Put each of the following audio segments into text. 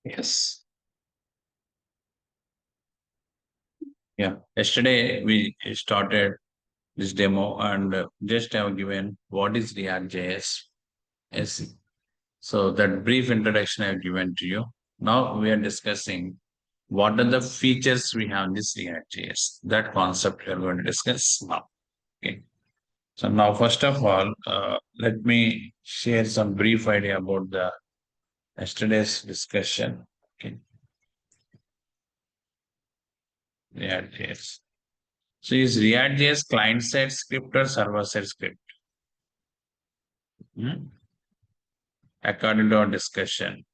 Yes. Yeah. Yesterday we started this demo and just have given what is react.js. Yes. So that brief introduction I have given to you. Now we are discussing what are the features we have in this react.js. That concept we are going to discuss now. Okay. So now, first of all, let me share some brief idea about the yesterday's discussion. Okay. React.js. So is React.js client-side script or server-side script? Hmm? According to our discussion.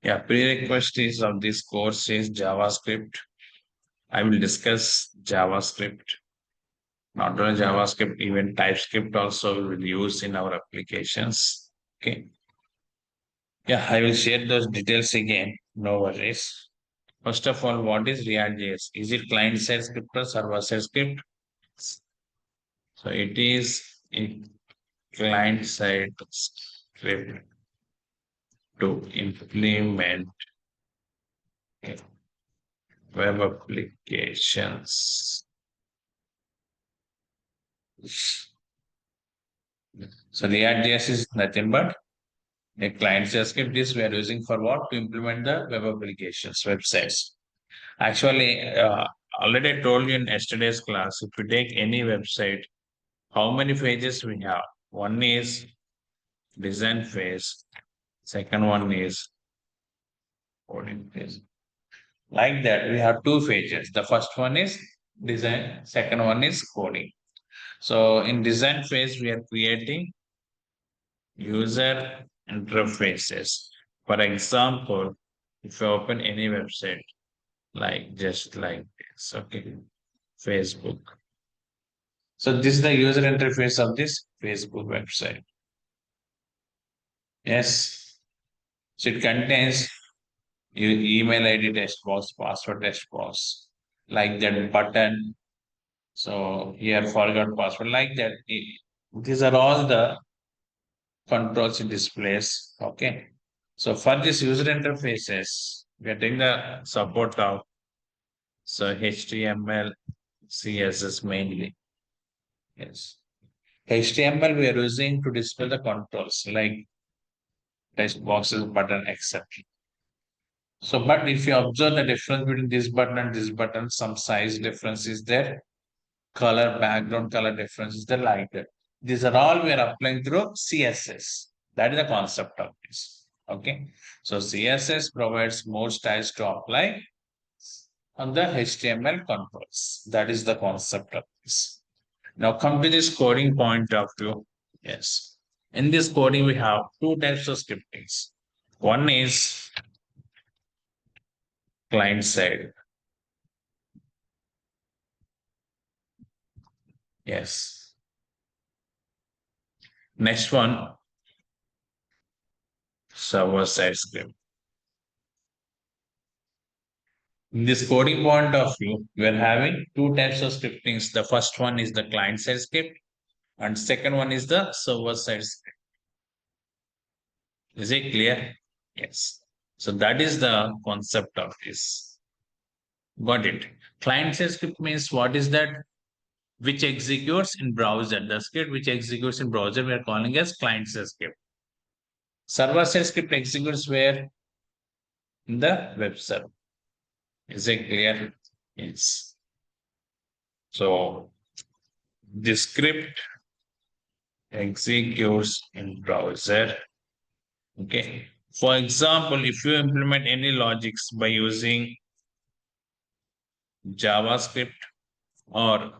Yeah, prerequisite is of this course is JavaScript. I will discuss JavaScript. Not only JavaScript, even TypeScript also we will use in our applications. Okay. Yeah, I will share those details again. No worries. First of all, what is React.js? Is it client-side script or server-side script? So it is a client-side script to implement web applications. So React.js is nothing but a client-side script. This we are using for what? To implement the web applications, websites. Actually, already I told you in yesterday's class, if you take any website, how many pages we have? One is design phase. Second one is coding phase. Like that, we have two phases. The first one is design, second one is coding. So in design phase, we are creating user interfaces. For example, if you open any website, like just like this, okay, Facebook. So this is the user interface of this Facebook website. Yes. So it contains your email ID text box, password text box, like that button. So here forgot password, like that. These are all the controls it displays. Okay. So for this user interfaces, we are taking the support of so HTML, CSS mainly. Yes. HTML we are using to display the controls like text boxes, button, etc. So, but if you observe the difference between this button and this button, some size difference is there, color, background color difference is there, like that. These are all we are applying through CSS. That is the concept of this. Okay. So CSS provides more styles to apply on the HTML controls. That is the concept of this. Now come to this coding point of view. Yes. In this coding, we have two types of scriptings. One is client side. Yes. Next one, server side script. In this coding point of view, we are having two types of scriptings. The first one is the client side script, and second one is the server side script. Is it clear? Yes. So that is the concept of this. Got it. Client side script means what is that? Which executes in browser. The script which executes in browser we are calling as client side script. Server side script executes where? In the web server. Is it clear? Yes. So the script executes in browser. Okay. For example, if you implement any logics by using JavaScript or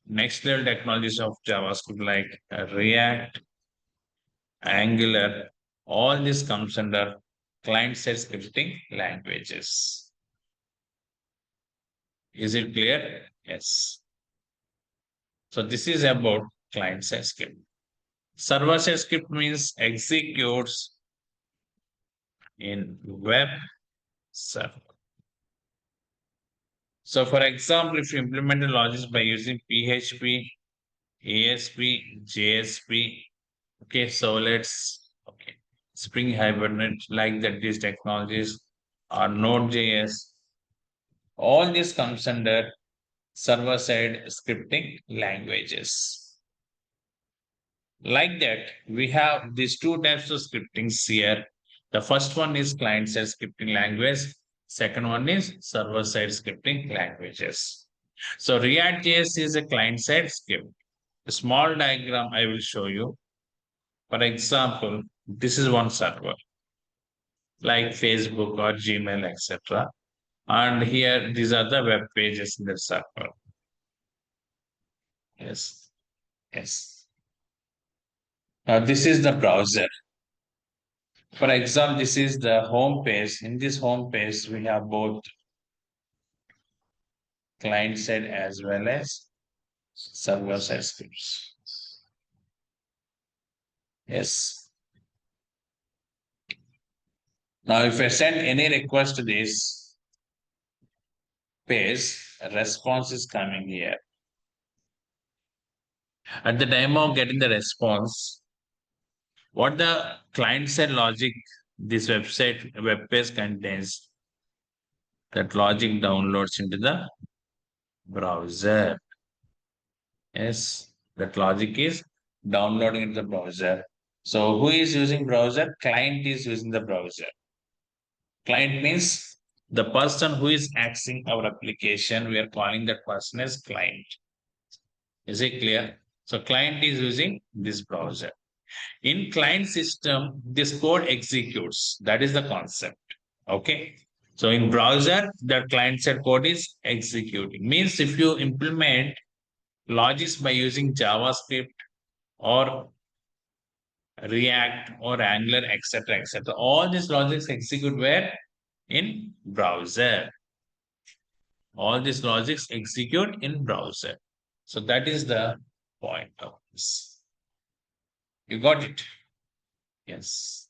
next level technologies of JavaScript like React, Angular, all this comes under client-side scripting languages. Is it clear? Yes. So this is about client-side script. Server-side script means executes in web server. So for example, if you implement the logic by using PHP, ASP, JSP, okay, so let's, okay. Spring Hibernate, like that these technologies, or Node.js. All this comes under server-side scripting languages. Like that, we have these two types of scriptings here. The first one is client-side scripting language. Second one is server-side scripting languages. So React.js is a client-side script. A small diagram I will show you. For example, this is one server, like Facebook or Gmail, etc. And here, these are the web pages in the server. Yes, yes. Now, this is the browser. For example, this is the home page. In this home page, we have both client side as well as server side scripts. Yes. Now, if I send any request to this page, a response is coming here. At the time of getting the response, what the client side logic this web page contains, that logic downloads into the browser. Yes, that logic is downloading into the browser. So who is using browser? Client is using the browser. Client means the person who is accessing our application. We are calling that person as client. Is it clear? So client is using this browser. In client system, this code executes. That is the concept. Okay. So in browser, the client side code is executing. Means if you implement logics by using JavaScript or React or Angular, etc., etc., all these logics execute where? In browser. All these logics execute in browser. So that is the point of this. You got it? Yes.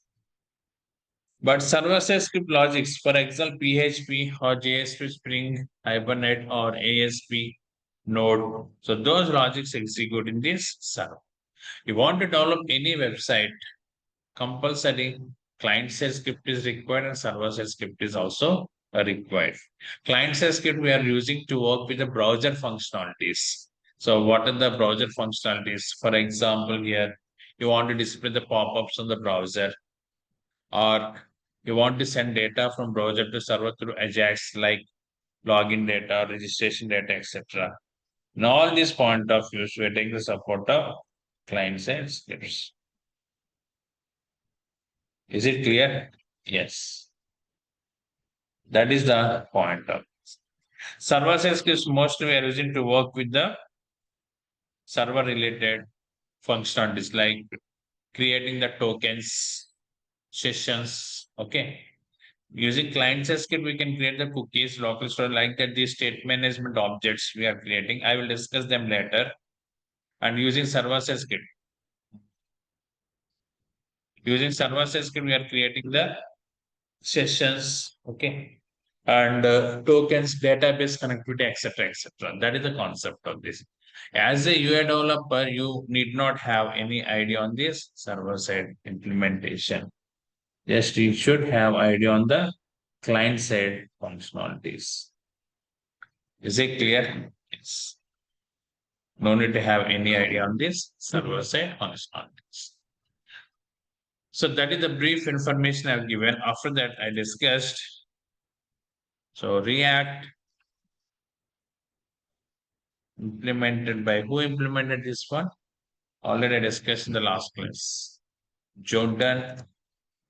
But server-side script logics, for example, PHP or JSP Spring, Hibernate or ASP Node. So those logics execute in this server. You want to develop any website, compulsory client-side script is required and server-side script is also required. Client-side script we are using to work with the browser functionalities. So what are the browser functionalities? For example, here you want to display the pop-ups on the browser, or you want to send data from browser to server through Ajax like login data, registration data, etc. In all these point of views, we take the support of client-side scripts. Is it clear? Yes. That is the point of server-side scripts. Mostly we are using to work with the server-related functionalities like creating the tokens, sessions. Okay. Using client-side script, we can create the cookies, local store, like that. These state management objects we are creating. I will discuss them later. And using server-side script. Using server-side script, we are creating the sessions, okay, and tokens, database connectivity, etc., etc. That is the concept of this. As a UI developer, you need not have any idea on this server-side implementation. Just you should have idea on the client-side functionalities. Is it clear? Yes. No need to have any idea on this server-side functionalities. So that is the brief information I've given. After that, I discussed. So React implemented by who implemented this one? Already discussed in the last class. Jordan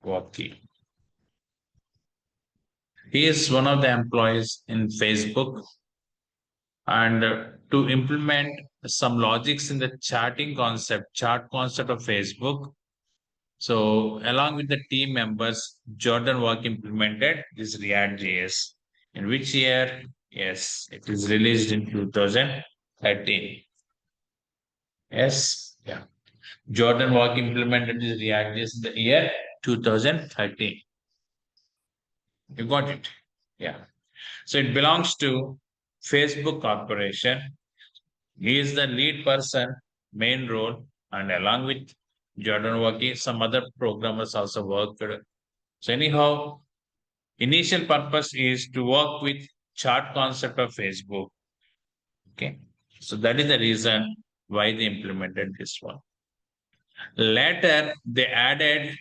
Waki. He is one of the employees in Facebook. And to implement some logics in the chart concept of Facebook. So along with the team members, Jordan Waki implemented this React.js. In which year? Yes, it is released in 2013. Yes, yeah. Jordan Waki implemented this React.js in the year 2013. You got it? Yeah. So it belongs to Facebook Corporation. He is the lead person, main role, and along with Jordan working, some other programmers also worked. So anyhow, initial purpose is to work with chart concept of Facebook. Okay. So that is the reason why they implemented this one. Later, they added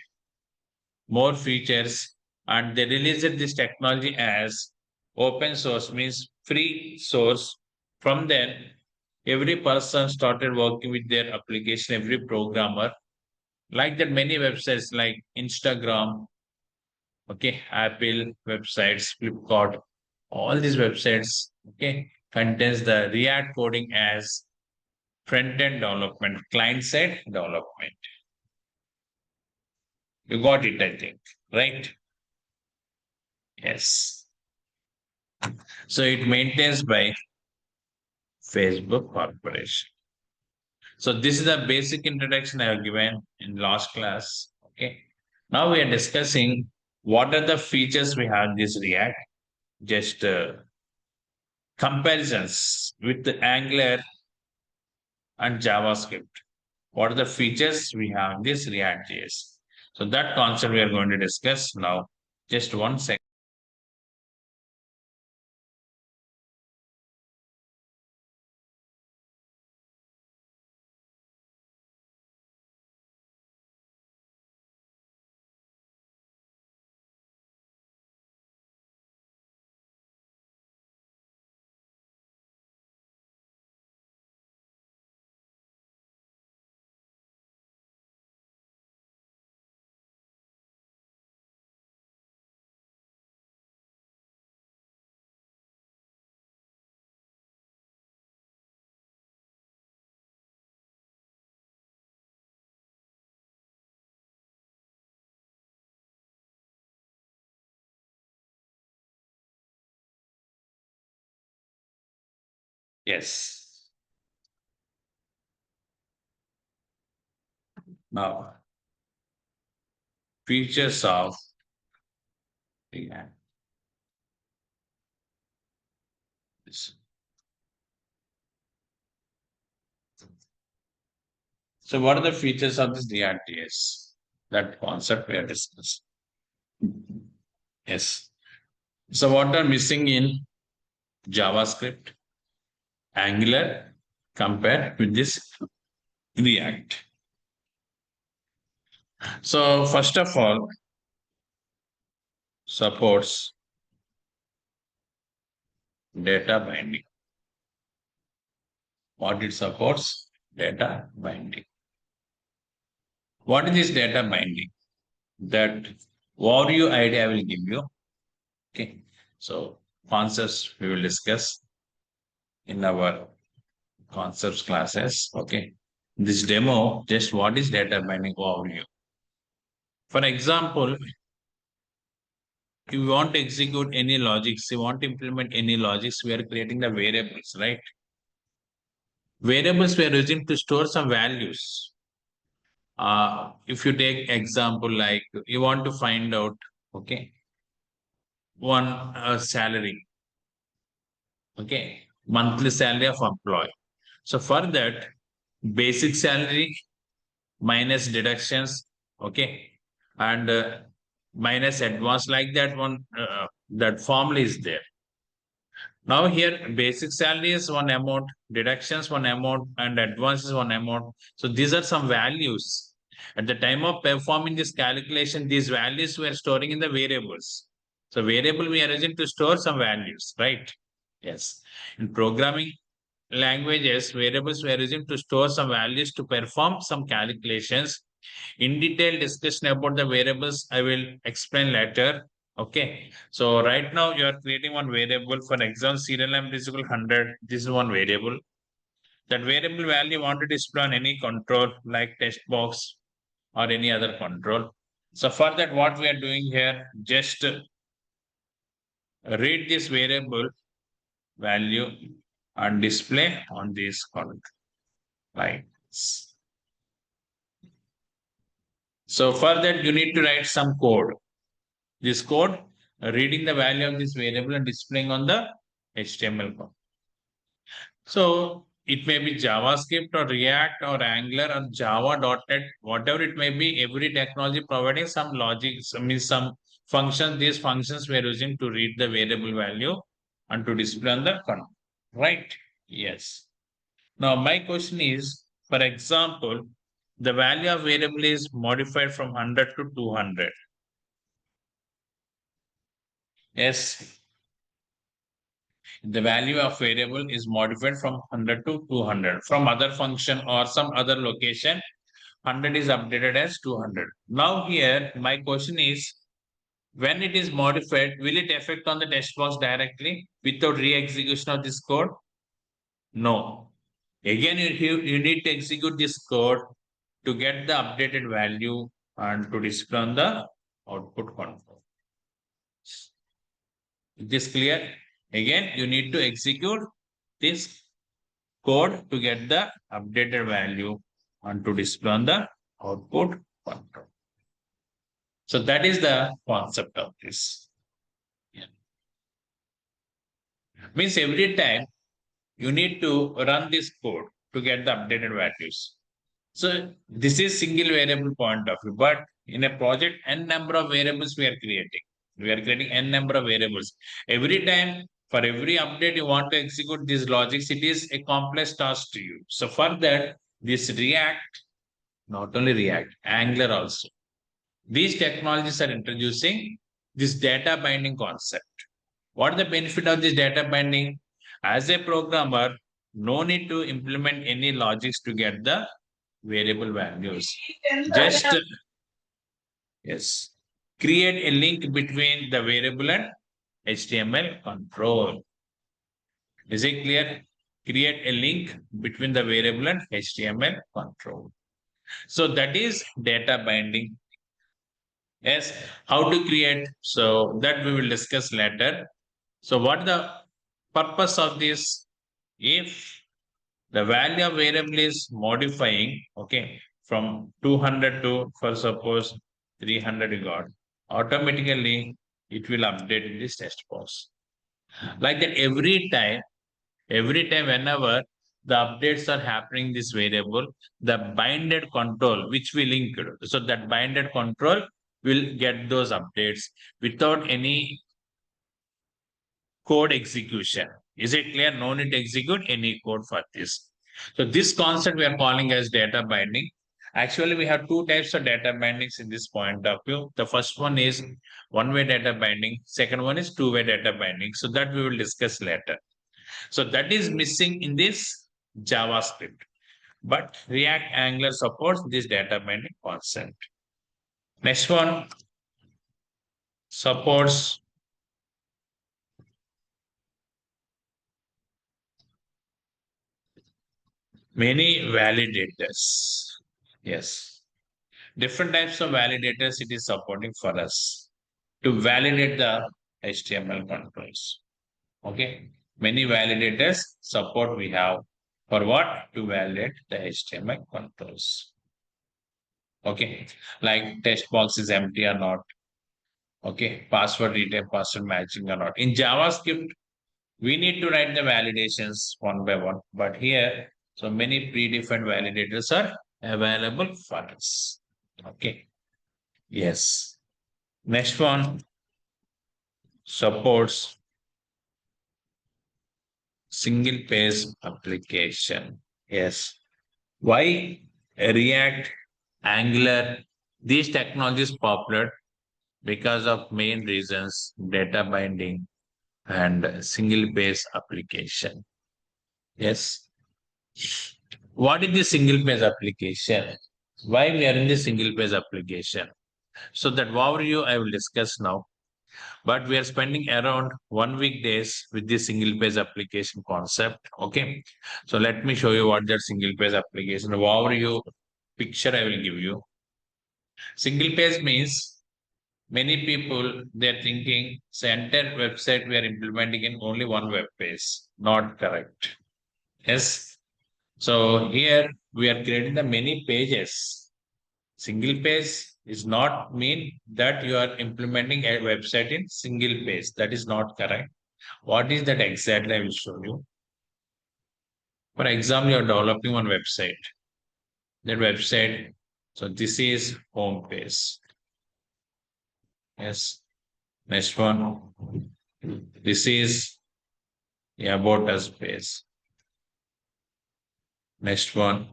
more features and they released this technology as open source, means free source. From then, every person started working with their application, every programmer. Like that, many websites like Instagram, okay, Apple websites, Flipkart, all these websites, okay, contains the React coding as front-end development, client-side development. You got it, I think, right? Yes. So it maintains by Facebook Corporation. So this is the basic introduction I have given in last class. Okay. Now we are discussing what are the features we have in this React. Just comparisons with the Angular and JavaScript. What are the features we have in this React.js? So that concept we are going to discuss now. Just 1 second. Yes. Now, features of React. So what are the features of this DRTS? That concept we are discussing. Yes. So what are missing in JavaScript, Angular compared with this React? So first of all, supports data binding. What it supports? Data binding. What is this data binding? That value ID I will give you. Okay. So concepts we will discuss in our concepts classes. Okay. This demo, just what is data binding overview. For example, if you want to execute any logics, you want to implement any logics, we are creating the variables, right? Variables we are using to store some values. If you take example like you want to find out, okay, one salary, okay, monthly salary of employee. So for that, basic salary minus deductions, okay, and minus advance, like that one, that formula is there. Now here basic salary is one amount, deductions one amount, and advance is one amount. So these are some values. At the time of performing this calculation, these values we are storing in the variables. So variable we are using to store some values, right? Yes. In programming languages, variables we are using to store some values to perform some calculations. In detail discussion about the variables, I will explain later. Okay. So right now you are creating one variable. For example, serial number is equal to 100. This is one variable. That variable value you want to display on any control like text box or any other control. So for that, what we are doing here, just read this variable value and display on this column. Right. So for that, you need to write some code. This code, reading the value of this variable and displaying on the HTML code. So it may be JavaScript or React or Angular or Java.NET, whatever it may be, every technology providing some logic, means some functions. These functions we are using to read the variable value and to display on the control. Right? Yes. Now, my question is, for example, the value of variable is modified from 100 to 200. Yes, the value of variable is modified from 100 to 200. From other function or some other location, 100 is updated as 200. Now here, my question is, when it is modified, will it affect on the test box directly without re-execution of this code? No. Again, you need to execute this code to get the updated value and to display on the output control. Is this clear? Again, you need to execute this code to get the updated value and to display on the output control. So that is the concept of this. Yeah. Means every time you need to run this code to get the updated values. So this is single variable point of view, but in a project, n number of variables we are creating. We are creating n number of variables. Every time, for every update you want to execute these logics, it is a complex task to you. So for that, this React, not only React, Angular also. These technologies are introducing this data binding concept. What is the benefit of this data binding? As a programmer, no need to implement any logics to get the variable values. Just yes, create a link between the variable and HTML control. Is it clear? Create a link between the variable and HTML control. So that is data binding. Yes, how to create? So that we will discuss later. So what the purpose of this? If the value of variable is modifying, okay, from 200 to, for suppose, 300 you got, automatically it will update in this test box. Like that every time whenever the updates are happening this variable, the binded control which we linked, so that binded control will get those updates without any code execution. Is it clear? No need to execute any code for this. So this concept we are calling as data binding. Actually, we have two types of data bindings in this point of view. The first one is one-way data binding. Second one is two-way data binding. So that we will discuss later. So that is missing in this JavaScript. But React Angular supports this data binding concept. Next one supports many validators. Yes. Different types of validators it is supporting for us to validate the HTML controls. Okay. Many validators support we have for what? To validate the HTML controls. Okay. Like text box is empty or not. Okay. Password retain, password matching or not. In JavaScript, we need to write the validations one by one. But here, so many predefined validators are available for us. Okay. Yes. Next one supports single page application. Yes. Why React, Angular, these technologies popular? Because of main reasons, data binding and single page application. Yes. What is the single page application? Why we are in the single page application? So that overview I will discuss now. But we are spending around 1 week days with this single page application concept. Okay. So let me show you what that single page application overview picture I will give you. Single page means many people they're thinking center website we are implementing in only one web page. Not correct. Yes. So here we are creating the many pages. Single page is not mean that you are implementing a website in single page. That is not correct. What is that exactly? I will show you. For example, you're developing one website. That website, so this is home page. Yes. Next one. This is about us page. Next one.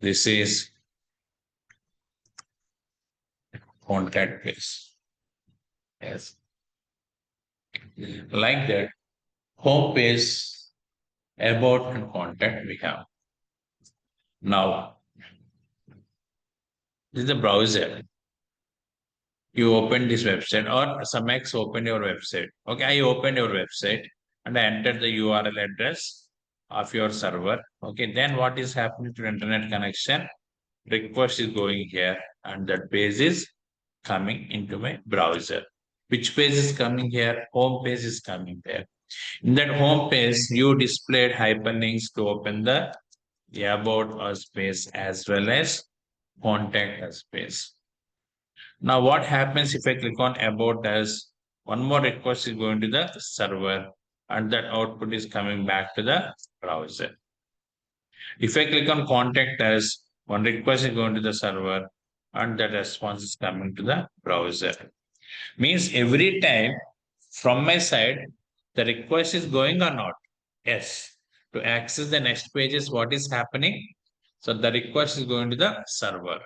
This is contact page. Yes. Like that. Home page, about and contact we have. Now, this is the browser. You open this website or some X open your website. Okay, I opened your website and I entered the URL address of your server. Okay, then what is happening to internet connection? Request is going here and that page is coming into my browser. Which page is coming here? Home page is coming there. In that home page, you displayed hyperlinks to open the about us page as well as contact us page. Now, what happens if I click on about us? One more request is going to the server and that output is coming back to the browser. If I click on contact us, one request is going to the server and that response is coming to the browser. Means every time from my side, the request is going or not? Yes. To access the next pages, what is happening? So the request is going to the server.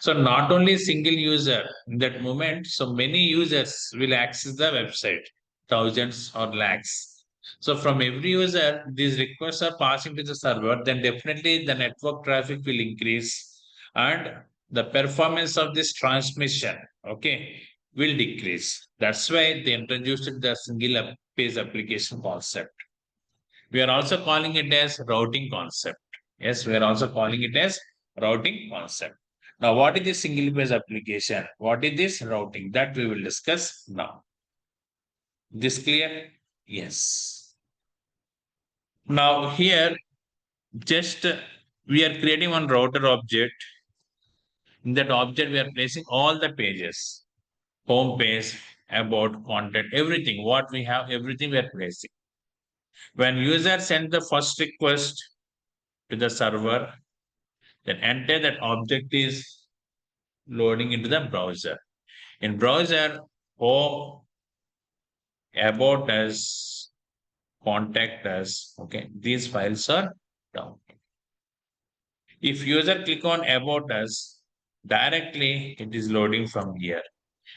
So not only single user in that moment, so many users will access the website, thousands or lakhs. So from every user, these requests are passing to the server, then definitely the network traffic will increase and the performance of this transmission, okay, will decrease. That's why they introduced the single page application concept. We are also calling it as routing concept. Yes, we are also calling it as routing concept. Now, what is this single page application? What is this routing? That we will discuss now. This clear? Yes. Now, here, just we are creating one router object. In that object, we are placing all the pages, home page, about, content, everything. What we have, everything we are placing. When user send the first request to the server, then enter that object is loading into the browser. In browser, home, about us, contact us, okay, these files are down. If user click on about us, directly it is loading from here.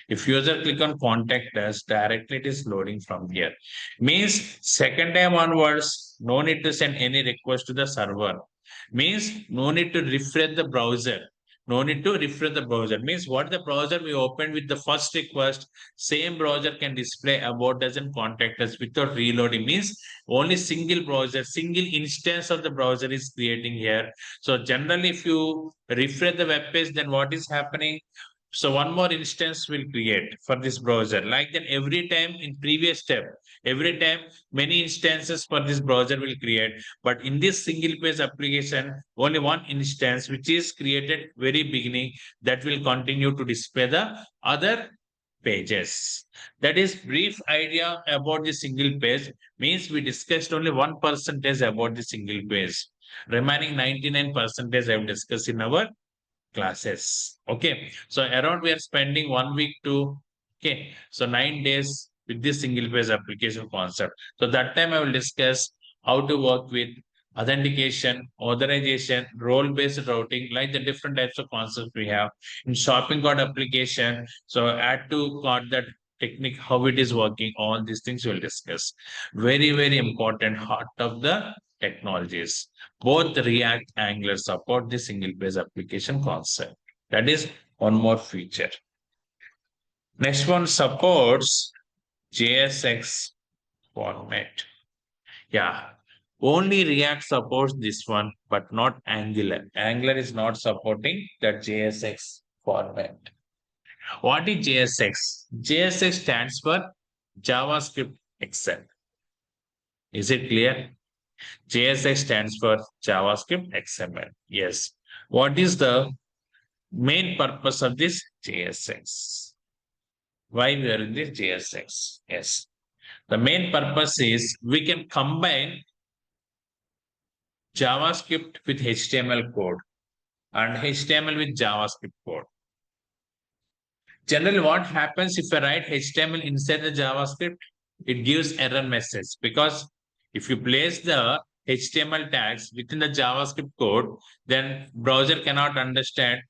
If user click on contact us, directly it is loading from here. Means second time onwards, no need to send any request to the server. Means no need to refresh the browser. No need to refresh the browser. Means what the browser we opened with the first request, same browser can display about us and contact us without reloading. Means only single browser, single instance of the browser is creating here. So generally, if you refresh the web page, then what is happening? So one more instance will create for this browser. Like that every time in previous step, every time many instances for this browser will create. But in this single page application, only one instance which is created very beginning that will continue to display the other pages. That is brief idea about the single page. Means we discussed only 1% about the single page. Remaining 99% I have discussed in our classes. Okay. So around we are spending 1 week to, okay. So 9 days with this single page application concept. So that time I will discuss how to work with authentication, authorization, role-based routing, like the different types of concepts we have in shopping cart application. So add to cart that technique, how it is working, all these things we'll discuss. Very, very important heart of the technologies. Both React Angular support the single page application concept. That is one more feature. Next one supports JSX format. Yeah, only React supports this one, but not Angular. Angular is not supporting that JSX format. What is JSX? JSX stands for JavaScript Excel. Is it clear? JSX stands for JavaScript XML. Yes. What is the main purpose of this JSX? Why we are in this JSX? Yes. The main purpose is we can combine JavaScript with HTML code and HTML with JavaScript code. Generally, what happens if I write HTML inside the JavaScript? It gives error message because if you place the HTML tags within the JavaScript code, then browser cannot understand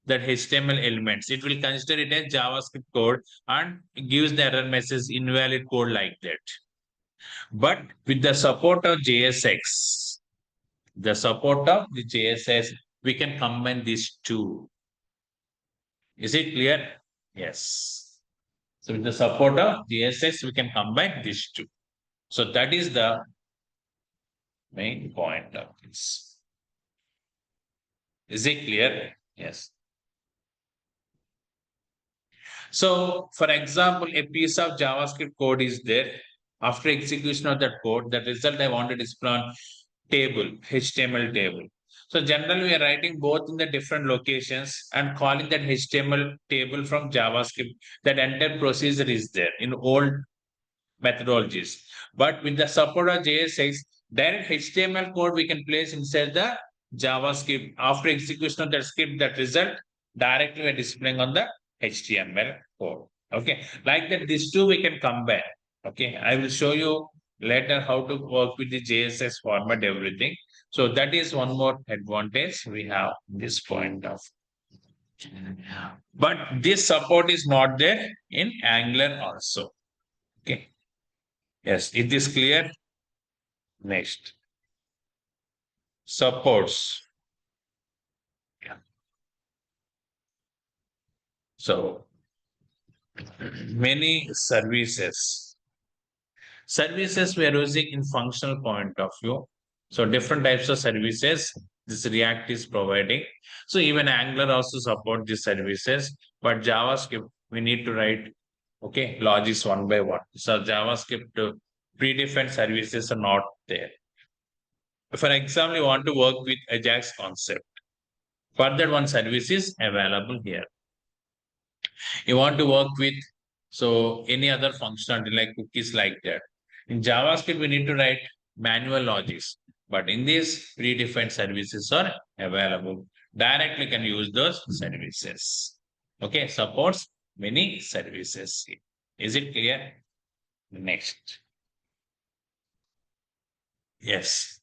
that HTML elements. It will consider it as JavaScript code and gives the error message invalid code like that. But with the support of JSX, the support of the JSX, we can combine these two. Is it clear? Yes. So with the support of JSX, we can combine these two. So that is the main point of this. Is it clear? Yes. So, for example, a piece of JavaScript code is there. After execution of that code, the result I want to display on table, HTML table. So generally, we are writing both in the different locations and calling that HTML table from JavaScript. That entire procedure is there in old methodologies. But with the support of JSX, direct HTML code we can place inside the JavaScript. After execution of that script, that result directly we are displaying on the HTML code. Okay, like that, these two we can combine. Okay, I will show you later how to work with the JSX format, everything. So that is one more advantage we have this point of. But this support is not there in Angular also. Okay. Yes, it is clear. Next. Supports. Yeah. So many services. Services we are using in functional point of view. So different types of services this React is providing. So even Angular also support these services, but JavaScript we need to write logics one by one. So JavaScript predefined services are not there. For example, you want to work with Ajax concept. For that one service is available here. You want to work with any other functionality like cookies like that. In JavaScript, we need to write manual logics, but in this predefined services are available. Directly can use those services. Okay, supports many services. Is it clear? Next. Yes.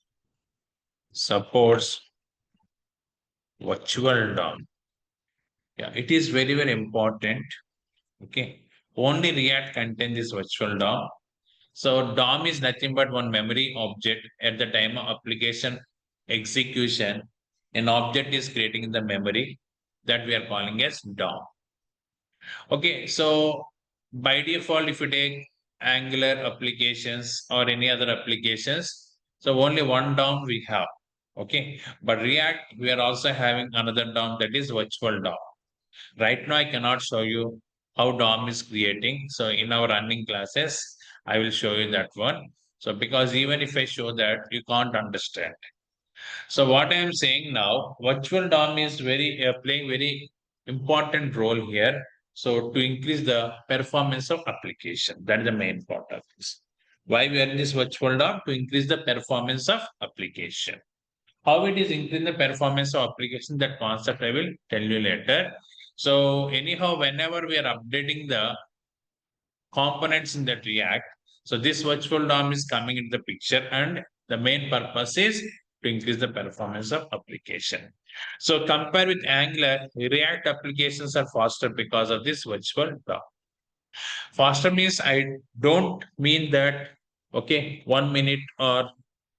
Supports virtual DOM. Yeah, it is very, very important. Okay. Only React contains this virtual DOM. So DOM is nothing but one memory object at the time of application execution. An object is creating in the memory that we are calling as DOM. Okay, so by default, if you take Angular applications or any other applications, so only one DOM we have. Okay, but React, we are also having another DOM that is virtual DOM. Right now, I cannot show you how DOM is creating. So in our running classes, I will show you that one. So because even if I show that, you can't understand. So what I am saying now, virtual DOM is playing very important role here. So to increase the performance of application, that is the main part of this. Why we are in this virtual DOM? To increase the performance of application. How it is increasing the performance of application, that concept I will tell you later. So anyhow, whenever we are updating the components in that React, so this virtual DOM is coming into the picture, and the main purpose is to increase the performance of application. So compare with Angular, React applications are faster because of this virtual DOM. Faster means I don't mean that 1 minute or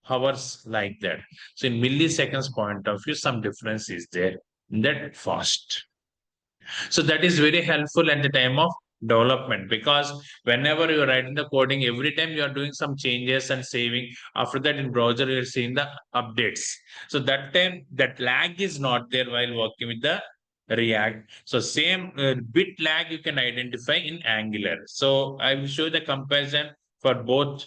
hours like that. So in milliseconds point of view, some difference is there in that fast. So that is very helpful at the time of development, because whenever you are writing the coding, every time you are doing some changes and saving, after that in browser you are seeing the updates. So that time that lag is not there while working with the React. So same bit lag you can identify in Angular. So I will show the comparison for both.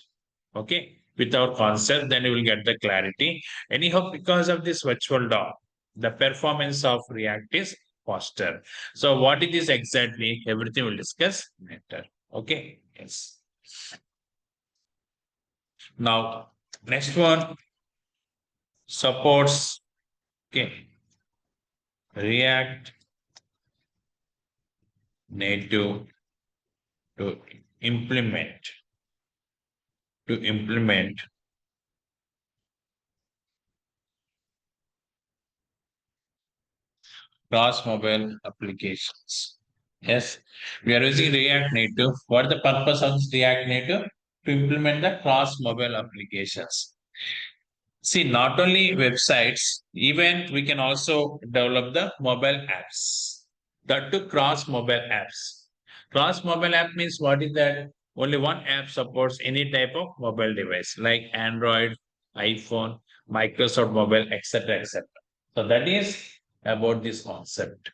Okay, with our concept, then you will get the clarity. Anyhow, because of this virtual DOM, the performance of React is faster. So what it is exactly, everything we'll discuss later. Okay, yes. Now, next one, supports, okay, React Native to implement to implement cross mobile applications. Yes, we are using React Native. What is the purpose of this React Native? To implement the cross mobile applications. See, not only websites, even we can also develop the mobile apps. That to cross mobile apps. Cross mobile app means what is that? Only one app supports any type of mobile device like Android, iPhone, Microsoft Mobile, etc. etc. So that is about this concept.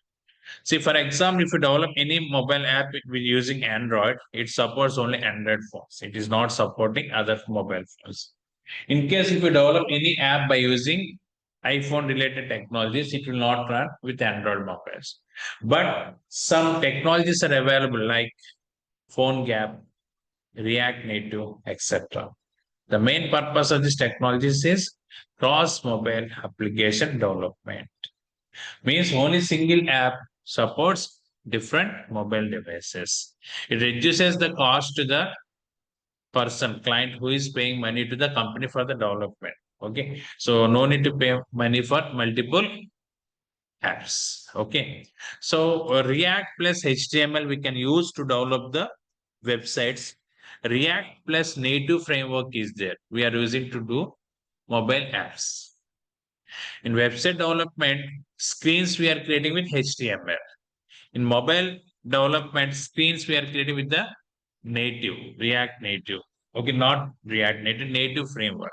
See, for example, if you develop any mobile app with using Android, it supports only Android phones. It is not supporting other mobile phones. In case if you develop any app by using iPhone related technologies, it will not run with Android mobiles. But some technologies are available like phone gap, React Native, etc. The main purpose of these technologies is cross mobile application development. Means only single app supports different mobile devices. It reduces the cost to the person, client who is paying money to the company for the development. Okay. So no need to pay money for multiple apps. Okay. So React plus HTML we can use to develop the websites. React plus native framework is there. We are using to do mobile apps. In website development, screens we are creating with HTML. In mobile development, screens we are creating with the native, React Native. Okay, not React Native, native framework.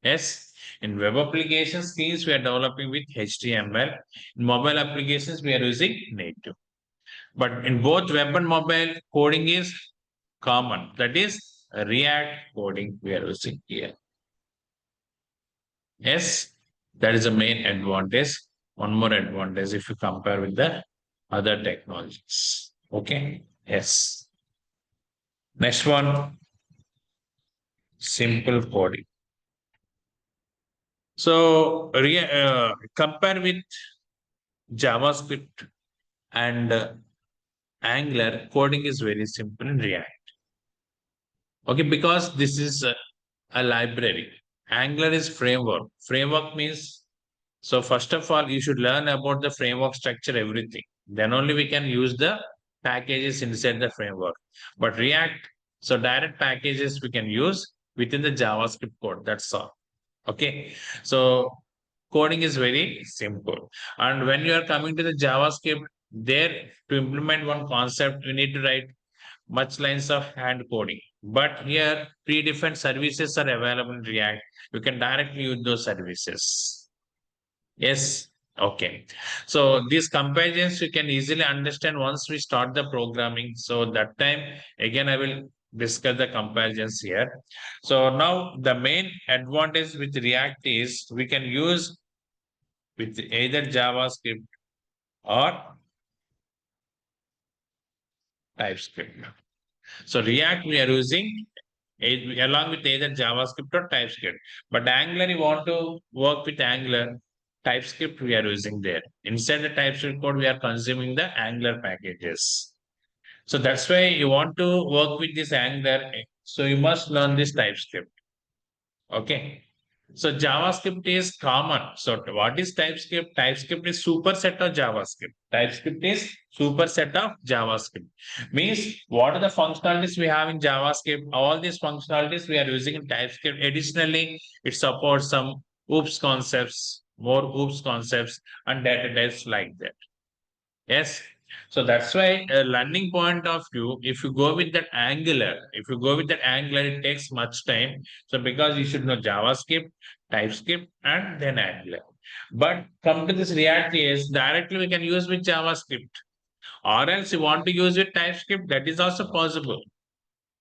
Yes, in web application screens we are developing with HTML. In mobile applications we are using native. But in both web and mobile, coding is common. That is React coding we are using here. Yes, that is the main advantage. One more advantage if you compare with the other technologies. Okay. Yes. Next one, simple coding. So compare with JavaScript and Angular, coding is very simple in React. Okay, because this is a library. Angular is framework. Framework means, so first of all, you should learn about the framework structure, everything. Then only we can use the packages inside the framework. But React, so direct packages we can use within the JavaScript code. That's all. Okay. So coding is very simple. And when you are coming to the JavaScript, there to implement one concept, you need to write much lines of hand coding. But here, predefined services are available in React. You can directly use those services. Yes. Okay. So these comparisons you can easily understand once we start the programming. So that time, again, I will discuss the comparisons here. So now the main advantage with React is we can use with either JavaScript or TypeScript. So React we are using along with either JavaScript or TypeScript. But Angular, you want to work with Angular, TypeScript we are using there. Inside the TypeScript code, we are consuming the Angular packages. So that's why you want to work with this Angular. So you must learn this TypeScript. Okay. So JavaScript is common. So what is TypeScript? TypeScript is superset of JavaScript. TypeScript is superset of JavaScript. Means what are the functionalities we have in JavaScript? All these functionalities we are using in TypeScript. Additionally, it supports some OOPS concepts, more OOPS concepts, and data types like that. Yes. So that's why learning point of view, if you go with that Angular, it takes much time. So because you should know JavaScript, TypeScript, and then Angular. But come to this React.js, directly we can use with JavaScript. Or else you want to use with TypeScript, that is also possible.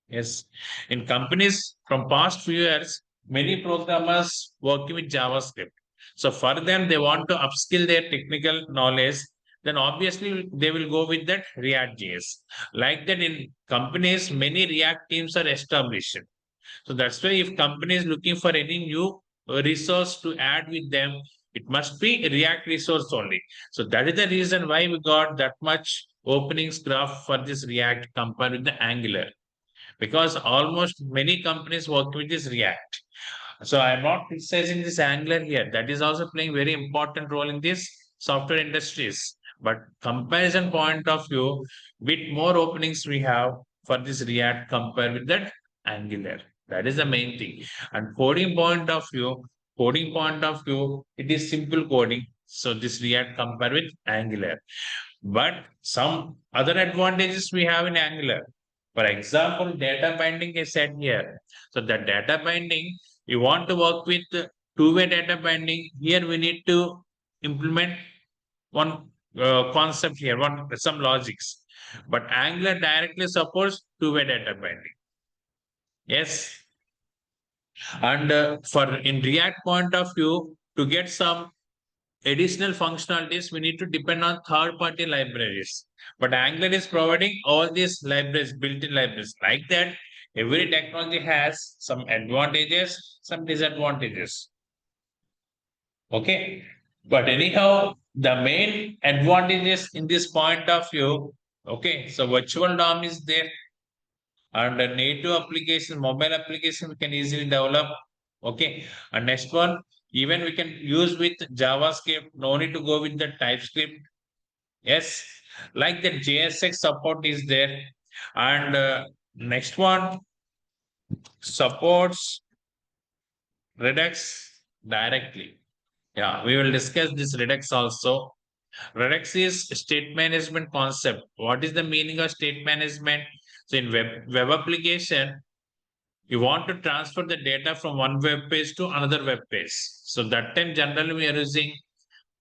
Yes. In companies from past few years, many programmers working with JavaScript. So for them, they want to upskill their technical knowledge. Then obviously they will go with that React.js. Like that in companies, many React teams are established. So that's why if company is looking for any new resource to add with them, it must be React resource only. So that is the reason why we got that much openings graph for this React compared with the Angular, because almost many companies work with this React. So I'm not criticizing this Angular here. That is also playing very important role in this software industries. But comparison point of view, with more openings we have for this React compared with that Angular. That is the main thing. And coding point of view, it is simple coding. So this React compared with Angular. But some other advantages we have in Angular. For example, data binding is said here. So the data binding, you want to work with two-way data binding. Here we need to implement one concept here, some logics. But Angular directly supports two-way data binding. Yes. And for in React point of view, to get some additional functionalities, we need to depend on third-party libraries. But Angular is providing all these libraries, built-in libraries. Like that, every technology has some advantages, some disadvantages. Okay. But anyhow, the main advantages in this point of view, okay, so virtual DOM is there, and a native application, mobile application we can easily develop. Okay. And next one, even we can use with JavaScript, no need to go with the TypeScript. Yes, like the JSX support is there. And next one, supports Redux directly. Yeah, we will discuss this Redux also. Redux is state management concept. What is the meaning of state management? So in web application, you want to transfer the data from one web page to another web page. So that time generally we are using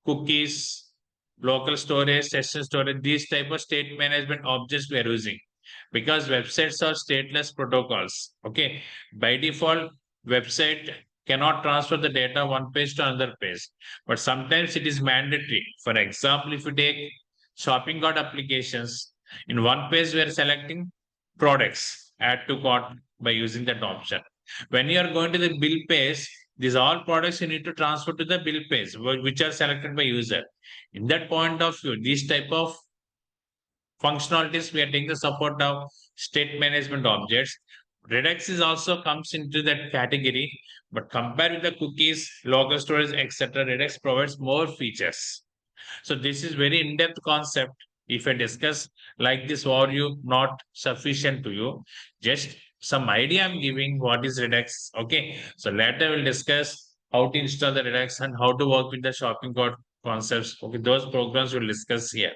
cookies, local storage, session storage, these type of state management objects we are using, because websites are stateless protocols. Okay. By default, website cannot transfer the data one page to another page, but sometimes it is mandatory. For example, if you take shopping cart applications, in one page we are selecting products, add to cart by using that option. When you are going to the bill page, these all products you need to transfer to the bill page, which are selected by user. In that point of view, these type of functionalities we are taking the support of state management objects. Redux is also comes into that category, but compared with the cookies, local storage, etc., Redux provides more features. So this is very in-depth concept. If I discuss like this overview, not sufficient to you, just some idea I'm giving what is Redux. Okay. So later we'll discuss how to install the Redux and how to work with the shopping cart concepts. Okay, those programs we'll discuss here.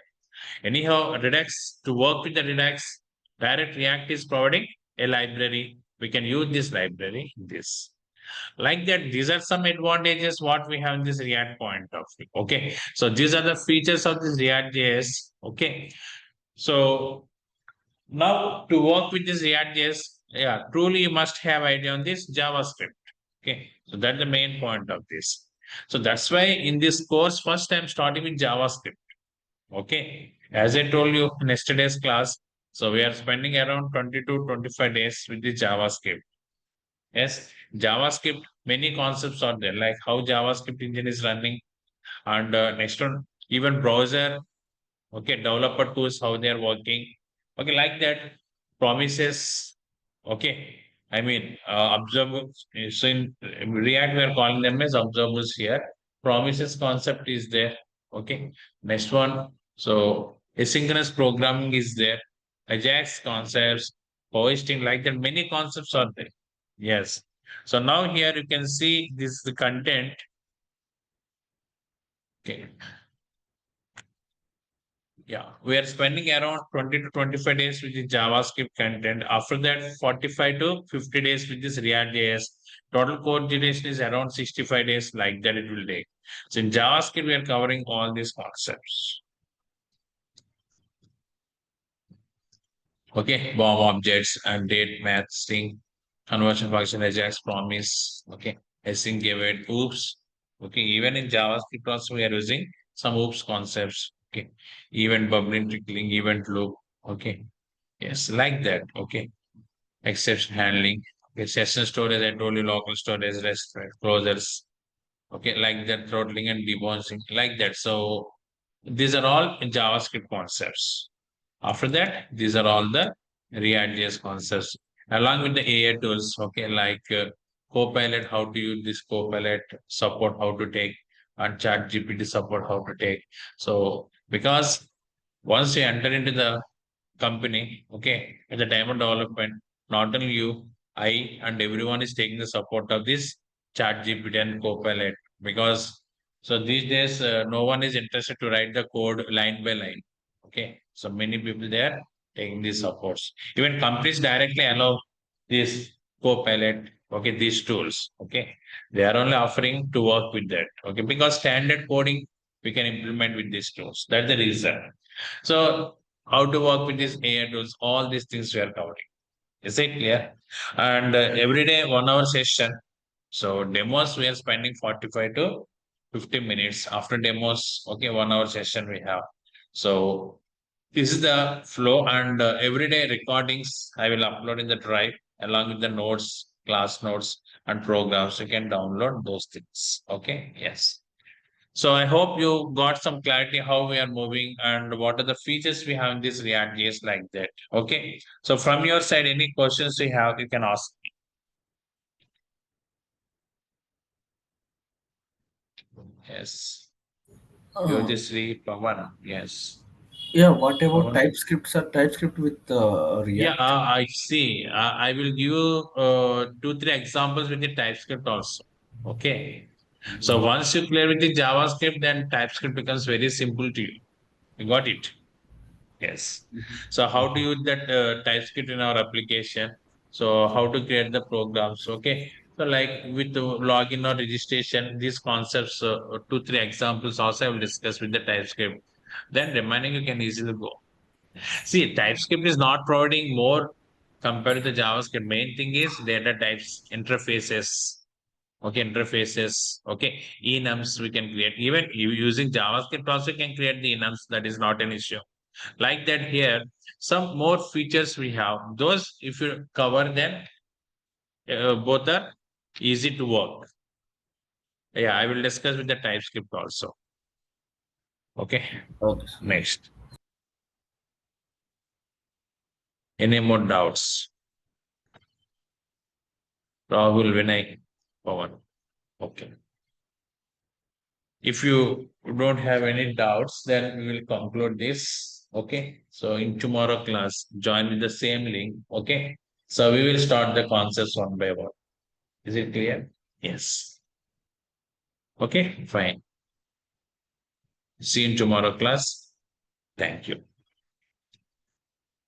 Anyhow, Redux, to work with the Redux, direct React is providing a library. We can use this library, this. Like that, these are some advantages what we have in this React point of view. Okay. So these are the features of this React.js. Okay. So now to work with this React.js, yeah, truly you must have idea on this JavaScript. Okay. So that's the main point of this. So that's why in this course, first I'm starting with JavaScript. Okay. As I told you in yesterday's class, so we are spending around 20 to 25 days with the JavaScript. Yes, JavaScript, many concepts are there, like how JavaScript engine is running, and next one, even browser, okay, developer tools, how they are working. Okay, like that, promises, okay. I mean, observables. So in React, we are calling them as observables here. Promises concept is there. Okay. Next one. So asynchronous programming is there. Ajax concepts, hosting, like that. Many concepts are there. Yes. So now here you can see this the content. Okay. Yeah, we are spending around 20 to 25 days with the JavaScript content. After that, 45 to 50 days with this React.js. Total code duration is around 65 days, like that it will take. So in JavaScript, we are covering all these concepts. Okay, bomb objects and date math string, conversion function, Ajax promise. Okay, async await oops. Okay, even in JavaScript also we are using some oops concepts. Okay, event bubbling, trickling, event loop. Okay, yes, like that. Okay, exception handling. Okay, session storage, I told you, local storage, rest, right, closures. Okay, like that, throttling and debouncing, like that. So these are all JavaScript concepts. After that, these are all the REACTJS concepts along with the AI tools. Okay, like Copilot, how to use this Copilot support, how to take, and Chat GPT support, how to take. So because once you enter into the company, okay, at the time of development, not only you, I, and everyone is taking the support of this Chat GPT and Copilot because so these days no one is interested to write the code line by line. Okay, so many people there taking these supports. Even companies directly allow this Copilot. Okay, these tools. Okay, they are only offering to work with that. Okay, because standard coding we can implement with these tools. That's the reason. So how to work with these AI tools, all these things we are covering. Is it clear? And every day, 1 hour session. So demos, we are spending 45 to 50 minutes. After demos, okay, 1 hour session we have. So this is the flow and everyday recordings I will upload in the drive along with the notes, class notes and programs. You can download those things. Okay. Yes. So I hope you got some clarity how we are moving and what are the features we have in this React JS like that. Okay. So from your side, any questions you have, you can ask. Yes. Uh, Yojasri Pavan. Yes. yeah, what about Pavan. TypeScripts or TypeScript with Yeah, React? I see. I will give you two, three examples with the TypeScript also. Okay. So once you clear with the JavaScript, then TypeScript becomes very simple to you. You got it? Yes. So how to use that TypeScript in our application? So how to create the programs? Okay. So like with the login or registration, these concepts, two, three examples also I will discuss with the TypeScript. Then remaining you can easily go. See, TypeScript is not providing more compared to the JavaScript. Main thing is data types, interfaces. Okay, interfaces. Okay, enums we can create. Even using JavaScript also can create the enums. That is not an issue. Like that here, some more features we have. Those if you cover them, both are easy to work. Yeah, I will discuss with the TypeScript also. Okay, Okay, sir. next. Any more doubts? Rahul, Vinay, Pawan. Okay. If you don't have any doubts, then we will conclude this. Okay. So in tomorrow class, join with the same link. Okay. So we will start the concepts one by one. Is it clear? Yes. Okay. Fine. See you in tomorrow class. Thank you.